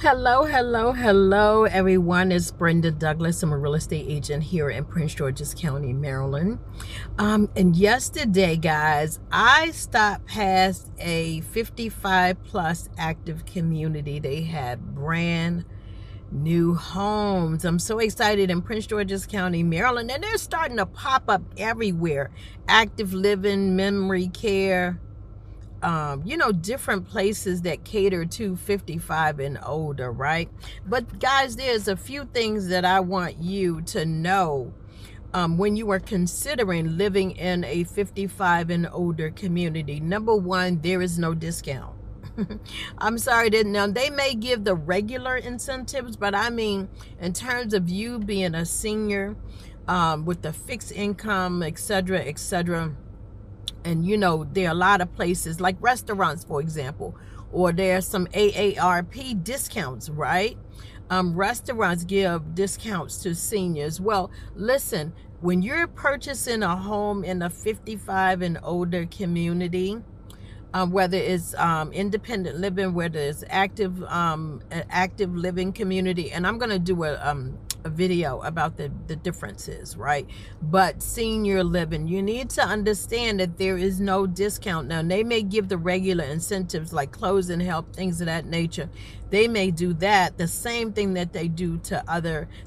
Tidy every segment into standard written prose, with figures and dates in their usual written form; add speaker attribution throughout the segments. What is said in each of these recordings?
Speaker 1: Hello, hello, hello, everyone. It's Brenda Douglas. I'm a real estate agent here in Prince George's County, Maryland. And yesterday, guys, I stopped past a 55 plus active community. They had brand new homes. I'm so excited in Prince George's County, Maryland, and they're starting to pop up everywhere. Active living, memory care, different places that cater to 55 and older, right? But guys, there's a few things that I want you to know when you are considering living in a 55 and older community. Number one, there is no discount. I'm sorry, now they may give the regular incentives, but I mean, in terms of you being a senior with a fixed income, etc., etc., and there are a lot of places like restaurants, for example, or there's some AARP discounts, right? Restaurants give discounts to seniors. Well, listen, when you're purchasing a home in a 55 and older community, whether it's independent living, whether it's active living community, and I'm going to do a video about the differences, right? But senior living, you need to understand that there is no discount. Now, they may give the regular incentives like closing help, things of that nature. They may do that, the same thing that they do to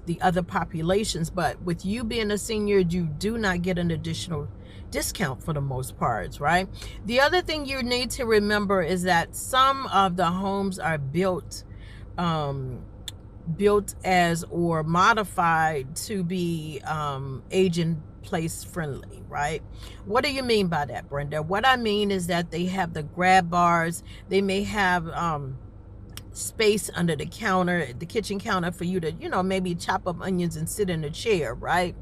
Speaker 1: the other populations. But with you being a senior, you do not get an additional discount for the most parts, right? The other thing you need to remember is that some of the homes are built as or modified to be age in place friendly, right? What do you mean by that, Brenda? What I mean is that they have the grab bars. They may have space under the counter, the kitchen counter, for you to maybe chop up onions and sit in a chair, right?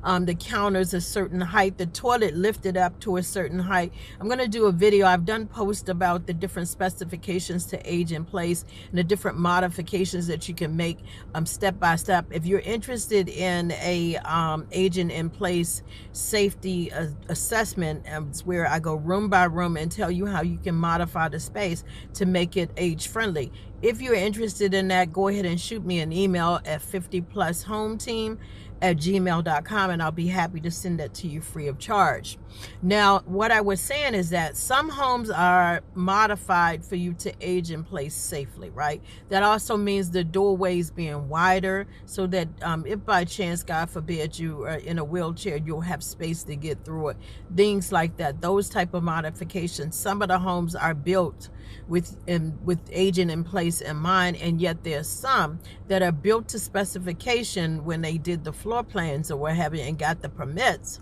Speaker 1: The counter's a certain height, the toilet lifted up to a certain height. I'm going to do a video. I've done posts about the different specifications to age in place and the different modifications that you can make step by step. If you're interested in a aging in place safety assessment, it's where I go room by room and tell you how you can modify the space to make it age friendly. If you're interested in that, go ahead and shoot me an email at 50plushometeam@gmail.com, and I'll be happy to send that to you free of charge. Now, what I was saying is that some homes are modified for you to age in place safely, right? That also means the doorways being wider so that if by chance, God forbid, you are in a wheelchair, you'll have space to get through it. Things like that, those type of modifications. Some of the homes are built with aging in place in mind, and yet there's some that are built to specification when they did the floor plans or what have you and got the permits.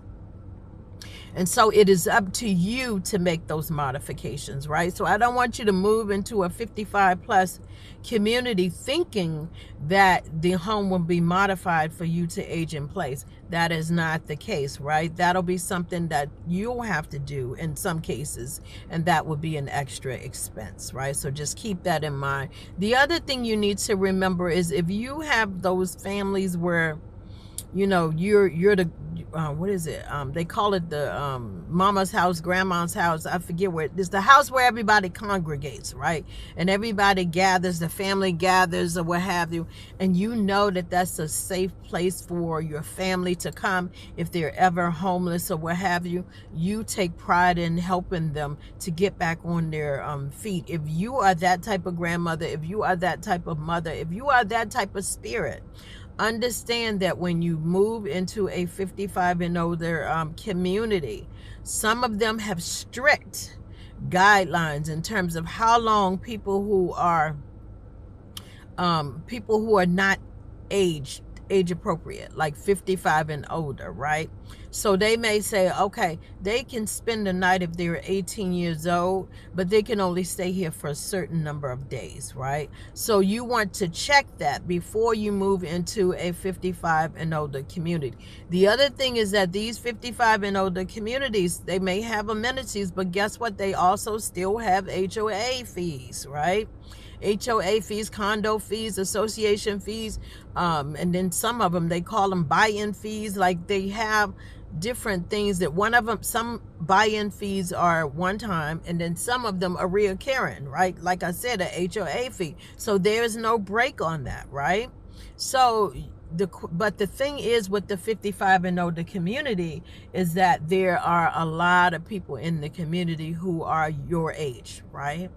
Speaker 1: And so it is up to you to make those modifications, right? So I don't want you to move into a 55 plus community thinking that the home will be modified for you to age in place. That is not the case, right? That'll be something that you'll have to do in some cases, and that would be an extra expense, right? So just keep that in mind. The other thing you need to remember is if you have those families where you're the what is it, they call it the mama's house, grandma's house, I forget where it's the house where everybody congregates, right? And everybody gathers, the family gathers or what have you, and that's a safe place for your family to come if they're ever homeless or what have you. You take pride in helping them to get back on their feet. If you are that type of grandmother, if you are that type of mother, if you are that type of spirit, understand that when you move into a 55 and older community, some of them have strict guidelines in terms of how long people who are not age appropriate, like 55 and older, right? So they may say, okay, they can spend the night if they're 18 years old, but they can only stay here for a certain number of days, right? So you want to check that before you move into a 55 and older community. The other thing is that these 55 and older communities, they may have amenities, but guess what? They also still have HOA fees, right? HOA fees, condo fees, association fees, and then some of them, they call them buy-in fees. Like they have different things that one of them, some buy-in fees are one time, and then some of them are reoccurring, right? Like I said, a HOA fee. So there's no break on that, right? So but the thing is with the 55 and older community is that there are a lot of people in the community who are your age, right?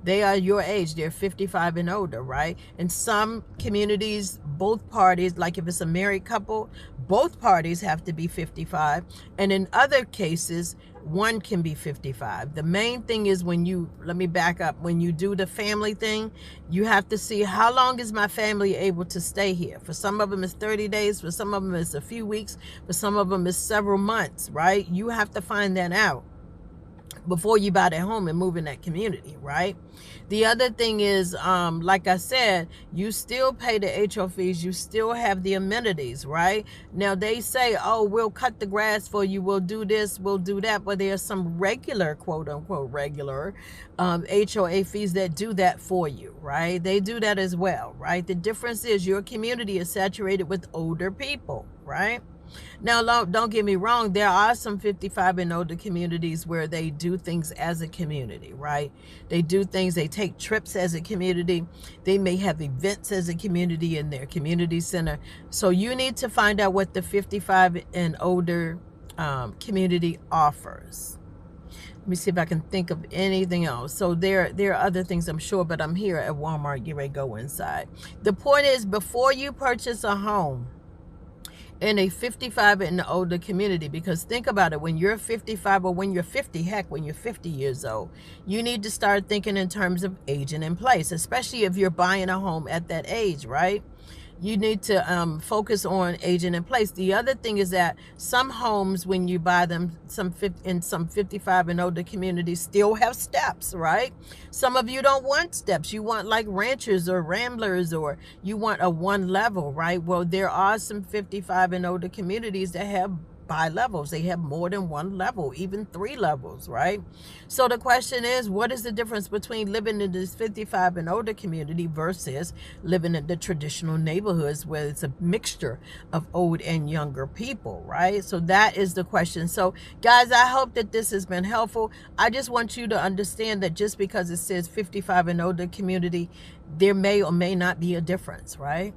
Speaker 1: They are your age. They're 55 and older, right? In some communities, both parties, like if it's a married couple, both parties have to be 55. And in other cases, one can be 55. The main thing is when you, let me back up, when you do the family thing, you have to see how long is my family able to stay here. For some of them it's 30 days, for some of them it's a few weeks, for some of them it's several months, right? You have to find that out before you buy that home and move in that community, right? The other thing is, like I said, you still pay the HO fees, you still have the amenities, right? Now they say, oh, we'll cut the grass for you, we'll do this, we'll do that, but there's some regular, quote unquote, regular HOA fees that do that for you, right? They do that as well, right? The difference is your community is saturated with older people, right? Now, don't get me wrong, there are some 55 and older communities where they do things as a community, right? They do things, they take trips as a community. They may have events as a community in their community center. So you need to find out what the 55 and older community offers. Let me see if I can think of anything else. So there are other things, I'm sure, but I'm here at Walmart, get ready to go inside. The point is, before you purchase a home in a 55 and older community, because think about it, when you're 55 or when you're 50, heck, when you're 50 years old, you need to start thinking in terms of aging in place, especially if you're buying a home at that age, right? You need to focus on aging in place. The other thing is that some homes, when you buy them, in some 55 and older communities still have steps, right? Some of you don't want steps. You want like ranchers or ramblers, or you want a one level, right? Well, there are some 55 and older communities that have by levels. They have more than one level, even 3 levels, right? So the question is, what is the difference between living in this 55 and older community versus living in the traditional neighborhoods where it's a mixture of old and younger people, right? So that is the question. So guys, I hope that this has been helpful. I just want you to understand that just because it says 55 and older community, there may or may not be a difference, right?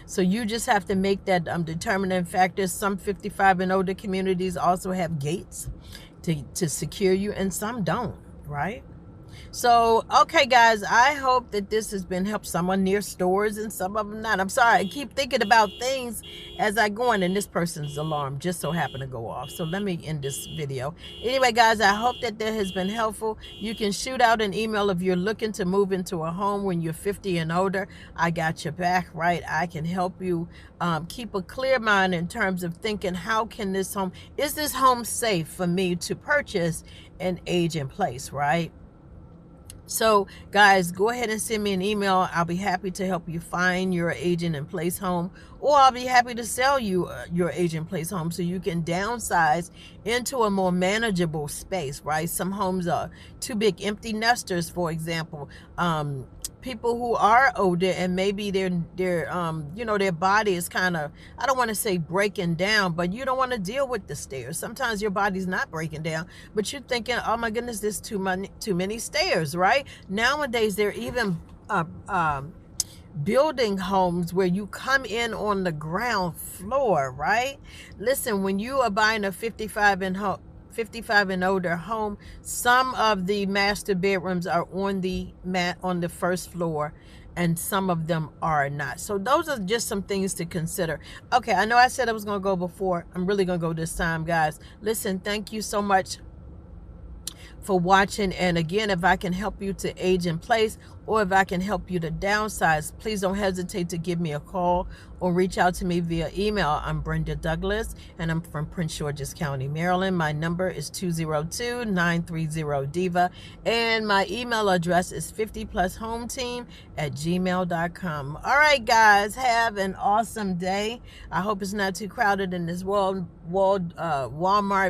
Speaker 1: So you just have to make that determining factor. Some 55 and older communities also have gates to secure you, and some don't, right? So, okay, guys, I hope that this has been helped. Someone near stores and some of them not. I'm sorry. I keep thinking about things as I go on, and this person's alarm just so happened to go off. So let me end this video. Anyway, guys, I hope that has been helpful. You can shoot out an email if you're looking to move into a home when you're 50 and older. I got your back, right? I can help you keep a clear mind in terms of thinking, how can this home, is this home safe for me to purchase and age in place, right? So guys, go ahead and send me an email. I'll be happy to help you find your agent in place home, or I'll be happy to sell you your agent in place home so you can downsize into a more manageable space, right? Some homes are too big. Empty nesters, for example, people who are older and maybe their you know, their body is kind of, I don't want to say breaking down, but you don't want to deal with the stairs. Sometimes your body's not breaking down, but you're thinking, oh my goodness, there's too many stairs, right? Nowadays they're even building homes where you come in on the ground floor, right? Listen, when you are buying a 55 and older home, some of the master bedrooms are on the first floor, and some of them are not. So those are just some things to consider. Okay, I know I said I was going to go before. I'm really going to go this time, guys. Listen, thank you so much for watching. And again, if I can help you to age in place, or if I can help you to downsize, please don't hesitate to give me a call or reach out to me via email. I'm Brenda Douglas, and I'm from Prince George's County, Maryland. My number is 202-930-DIVA, and my email address is 50plushometeam@gmail.com. All right, guys, have an awesome day. I hope it's not too crowded in this Walmart,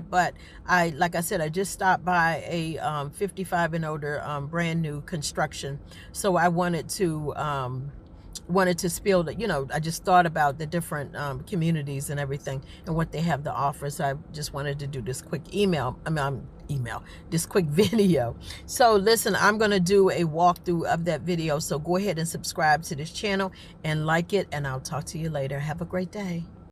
Speaker 1: but like I said, I just stopped by a 55 and older brand new construction. So I wanted to wanted to spill that, I just thought about the different communities and everything and what they have to offer. So I just wanted to do this quick this quick video. So listen, I'm going to do a walkthrough of that video. So go ahead and subscribe to this channel and like it, and I'll talk to you later. Have a great day.